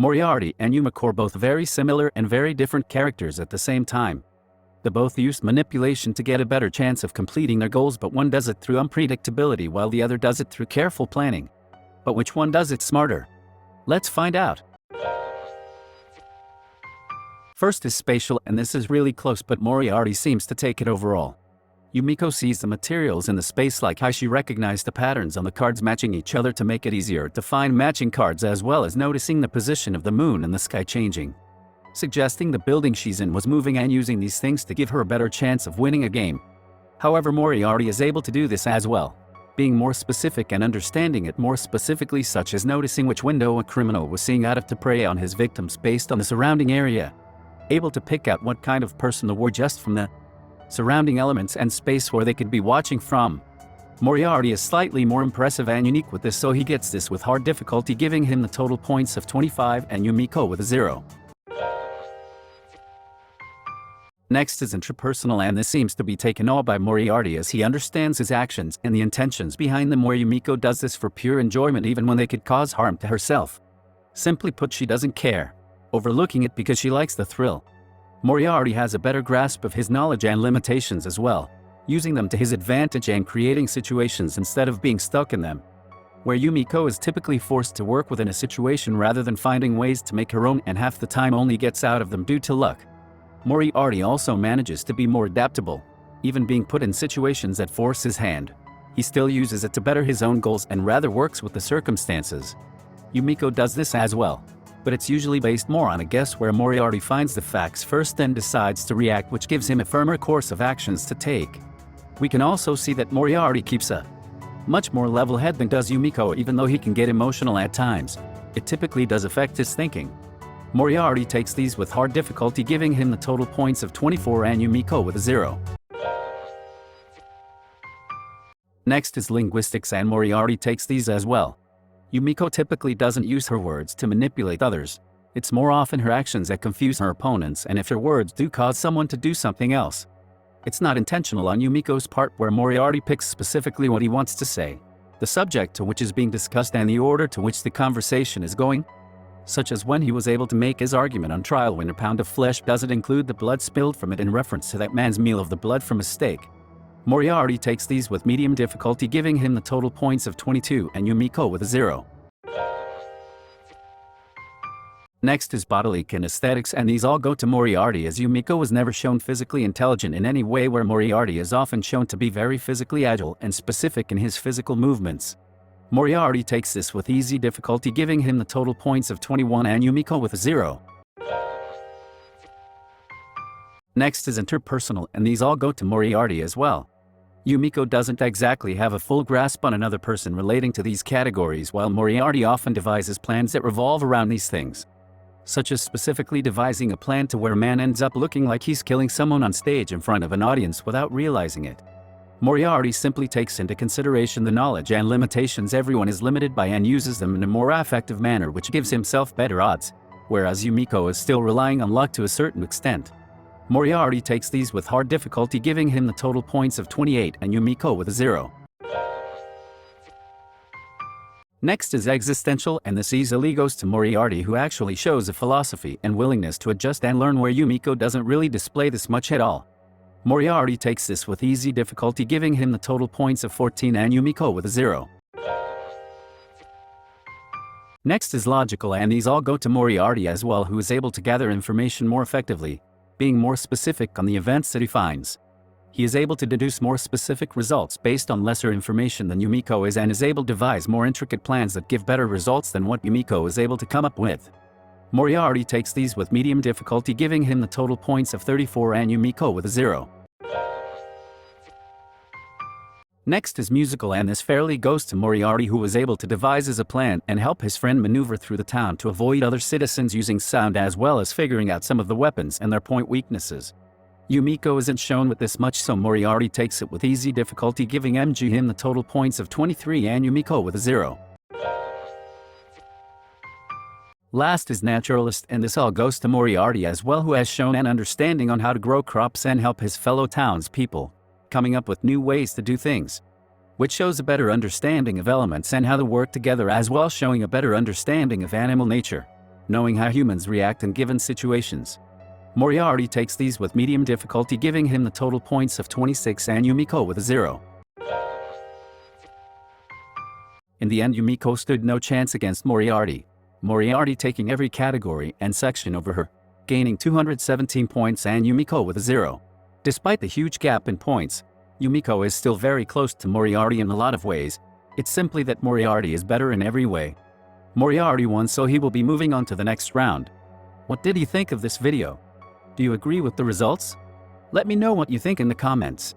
Moriarty and Yumeko are both very similar and very different characters at the same time. They both use manipulation to get a better chance of completing their goals, but one does it through unpredictability while the other does it through careful planning. But which one does it smarter? Let's find out. First is Spatial, and this is really close, but Moriarty seems to take it overall. Yumeko sees the materials in the space, like how she recognized the patterns on the cards matching each other to make it easier to find matching cards, as well as noticing the position of the moon and the sky changing, suggesting the building she's in was moving, and using these things to give her a better chance of winning a game. However, Moriarty is able to do this as well, being more specific and understanding it more specifically, such as noticing which window a criminal was seeing out of to prey on his victims based on the surrounding area, able to pick out what kind of person they were just from the surrounding elements and space where they could be watching from. Moriarty is slightly more impressive and unique with this, so he gets this with hard difficulty, giving him the total points of 25 and Yumeko with a 0. Next is Interpersonal, and this seems to be taken all by Moriarty as he understands his actions and the intentions behind them, where Yumeko does this for pure enjoyment even when they could cause harm to herself. Simply put, she doesn't care, overlooking it because she likes the thrill. Moriarty has a better grasp of his knowledge and limitations as well, using them to his advantage and creating situations instead of being stuck in them, where Yumeko is typically forced to work within a situation rather than finding ways to make her own, and half the time only gets out of them due to luck. Moriarty also manages to be more adaptable, even being put in situations that force his hand. He still uses it to better his own goals and rather works with the circumstances. Yumeko does this as well, but it's usually based more on a guess, where Moriarty finds the facts first then decides to react, which gives him a firmer course of actions to take. We can also see that Moriarty keeps a much more level head than does Yumeko, even though he can get emotional at times. It typically does affect his thinking. Moriarty takes these with hard difficulty, giving him the total points of 24 and Yumeko with a 0. Next is Linguistics, and Moriarty takes these as well. Yumeko typically doesn't use her words to manipulate others. It's more often her actions that confuse her opponents, and if her words do cause someone to do something else, it's not intentional on Yumeko's part, where Moriarty picks specifically what he wants to say, the subject to which is being discussed, and the order to which the conversation is going, such as when he was able to make his argument on trial when a pound of flesh doesn't include the blood spilled from it, in reference to that man's meal of the blood from a steak. Moriarty takes these with medium difficulty, giving him the total points of 22 and Yumeko with a 0. Next is Bodily, kinesthetics, and these all go to Moriarty, as Yumeko was never shown physically intelligent in any way, where Moriarty is often shown to be very physically agile and specific in his physical movements. Moriarty takes this with easy difficulty, giving him the total points of 21 and Yumeko with a 0. Next is Interpersonal, and these all go to Moriarty as well. Yumeko doesn't exactly have a full grasp on another person relating to these categories, while Moriarty often devises plans that revolve around these things, such as specifically devising a plan to where a man ends up looking like he's killing someone on stage in front of an audience without realizing it. Moriarty simply takes into consideration the knowledge and limitations everyone is limited by and uses them in a more effective manner, which gives himself better odds, whereas Yumeko is still relying on luck to a certain extent. Moriarty takes these with hard difficulty, giving him the total points of 28 and Yumeko with a 0. Next is Existential, and this easily goes to Moriarty, who actually shows a philosophy and willingness to adjust and learn, where Yumeko doesn't really display this much at all. Moriarty takes this with easy difficulty, giving him the total points of 14 and Yumeko with a 0. Next is Logical, and these all go to Moriarty as well, who is able to gather information more effectively, being more specific on the events that he finds. He is able to deduce more specific results based on lesser information than Yumeko is, and is able to devise more intricate plans that give better results than what Yumeko is able to come up with. Moriarty takes these with medium difficulty, giving him the total points of 34 and Yumeko with a 0. Next is Musical, and this fairly goes to Moriarty, who was able to devise a plan and help his friend maneuver through the town to avoid other citizens using sound, as well as figuring out some of the weapons and their point weaknesses. Yumeko isn't shown with this much, so Moriarty takes it with easy difficulty, giving him the total points of 23 and Yumeko with a 0. Last is Naturalist, and this all goes to Moriarty as well, who has shown an understanding on how to grow crops and help his fellow townspeople, coming up with new ways to do things, which shows a better understanding of elements and how they work together, as well showing a better understanding of animal nature. knowing how humans react in given situations. Moriarty takes these with medium difficulty, giving him the total points of 26 and Yumeko with a 0. In the end, Yumeko stood no chance against Moriarty. Moriarty taking every category and section over her, gaining 217 points and Yumeko with a 0. Despite the huge gap in points, Yumeko is still very close to Moriarty in a lot of ways. It's simply that Moriarty is better in every way. Moriarty won, so he will be moving on to the next round. What did you think of this video? Do you agree with the results? Let me know what you think in the comments.